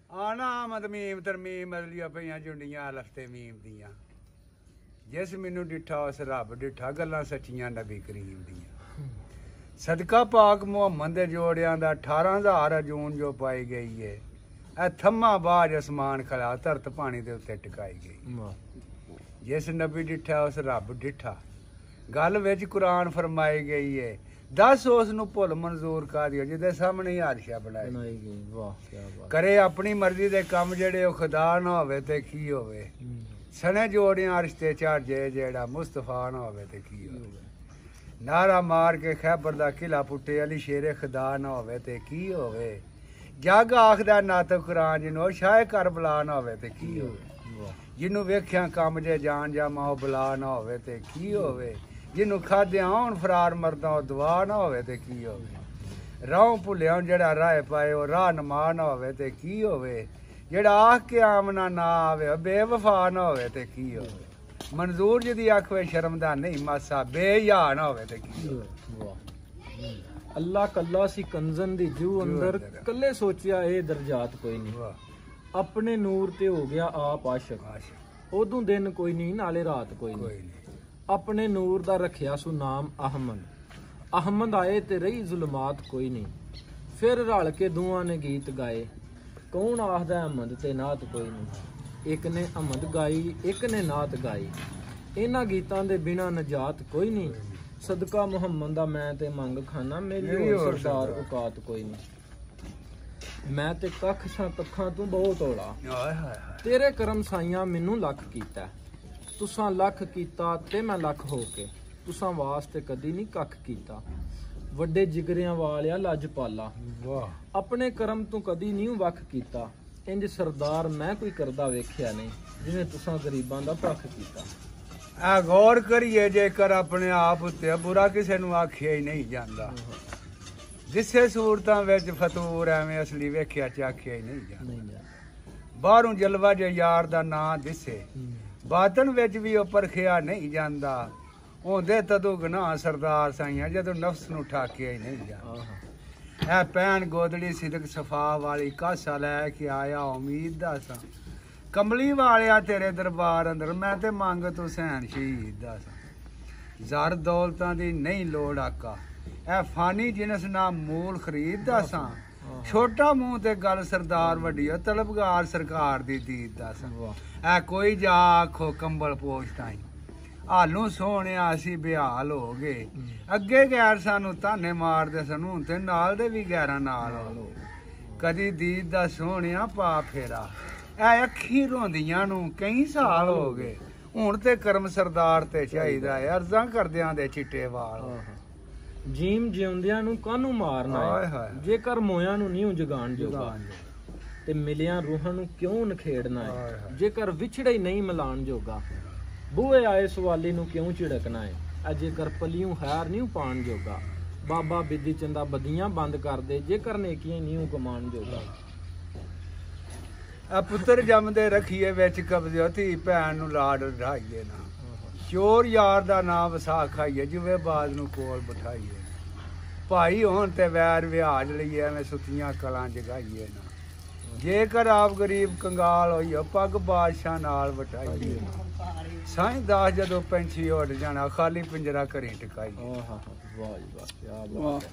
आना मदमीम तरमीम बदलिया पईयां जुंडियां लफ्ते मीम दियां जिस मैनू डिठा उस रब डिठा गल्लां सच्चियां नबी करीम दियां सदका पाक मुहम्मद दे जोड़ियां दा 18,000 जून जो पाई गई है ए थम्मा बाज आसमान खड़ा धरत पानी दे उत्ते टिकाई गई जिस नबी डिठा उस रब डिठा गल विच कुरान फरमाई गई है दस उस नूं भुल मंजूर कर दियो जिहदे सामने ही आदशा बनाई गई वाह क्या बात करे अपनी मर्जी दे काम जेड़े ओ खुदा ना होवे ते की होवे सने जोड़ियां रिश्ते चढ़ जे जेड़ा मुस्तफा ना होवे ते की होवे नारा मार के खैबर दा किला पुट्टे अली शेरे खुदा ना होवे ते की होवे जग आखदा नत कुरान जिन्हों शाह करबला ना होवे ते की होवे जिन्हों वेख्या कम जे जान जा माओ बला ना होवे ते की होवे जिन्हों खाद्या हूँ फरार मरदा दुआ ना होवे ते की होवे राह भुलिया जेड़ा राह पाए वो राह नमा ना होवे ते की होवे जेड़ा आख के आमना ना आवे बेवफा ना होवे ते की होवे मंजूर जदी आखवे शर्मदा नहीं मासा बेया ना होवे ते की होवे अल्लाह कल्ला सी कंजन दी जू अंदर कल्ले सोचिया ए दर्जात कोई नहीं अपने नूर ते हो गया आप आशिक उदों दिन कोई नहीं नाले रात कोई नहीं अपने नूर दा रखिया सु नाम अहमद आए ते रही जुलमात कोई नहीं फिर रल के दुआ ने गीत गाए कौन आखदा अहमद ते नात कोई नहीं एक ने अहमद गाई एक ने नात गाई इन्हां गीतां दे बिना नजात कोई नहीं सदका मुहम्मद दा मैं ते मंग खाना मेरी होर सरदार औकात कोई नहीं मैं ते कख छां कखां तू बहुत औला तेरे करम साइयां मैनू लख कीता तुसां लख कीता ते मैं लख हो के तुसां वास्ते कदी नहीं कख कीता वड्डे जिगरियां वालिया लजपाला वाह अपने करम तू कदी नहीं वख कीता इंज सरदार मैं कोई करदा वेख्या नहीं जिवें तुसां गरीबां दा पख कीता आ गौर करिए जेकर अपने आप उत्ते बुरा किसे नूं आखिया ही नहीं जांदा जिसे सूरतां विच फतूर एवें असली वेख्या च आखिया ही नहीं जांदा बाहरों जलवा जे यार दा नां दिसे बातन विच भी ओ परखिया नहीं जांदा होंदे तदों गनाह सरदार साइयां जदों नफ्स नूं ठाकिया ही नहीं जांदा ऐ पैन गोदड़ी सिदक सफा वाली कासा लै के आया उम्मीद दा सा कमली वालिया तेरे दरबार अंदर मैं ते मंग तू सैन शहीद दा सा ज़र दौलतां दी नहीं लोड़ आका ऐ फानी जिनस ना मूल खरीद दा सा छोटा मुंह ते गल सरदार वड्डी तलबगार सरकार दी दीद दा सा ऐ कोई जा आखो कंबल पोश ताई हालू सोहणे असी बेहाल हो गए अगे गैर सानू ताने मारदे सनू ते नाल दे भी गैरां नाल हो कदी दीद दा सोहणिया पा फेरा ऐ अखी रोंदियां नू कई साल हो गए हुण ते करम सरदार ते चाहीदा है अर्जां करदियां दे चिट्टे वाल जीम जिउंदियां नू कानू मारना है जेकर मोयां नू नहीं जगान जोगा ते मिलियां रूहां नू क्यों नखेड़ना है जेकर विछड़े ही नहीं मिलान जोगा बूहे आए सवाली नू क्यों झिड़कना है जेकर पलियों हैर नहीं पान जोगा बाबा बिद्दी चंदा बदियां बंद कर दे जेकर नेकियां नहीं कमान जोगा आ पुत्र जमदे रखिए विच कब्जे धी भैन नू लाड ढाईए ना चोर यार दा नाम वसा खाइए जुवे बाज नू कोल बिठाइए भाई होण ते वैर विहाज लईए एवें सुतियां कलां जगाइए ना जेकर आप गरीब कंगाल होइए पग बादशाह नाल वटाइए साईं दास जदों पंछी उड़ जाना खाली पिंजरा घरी टकाइए वाह वाह क्या बात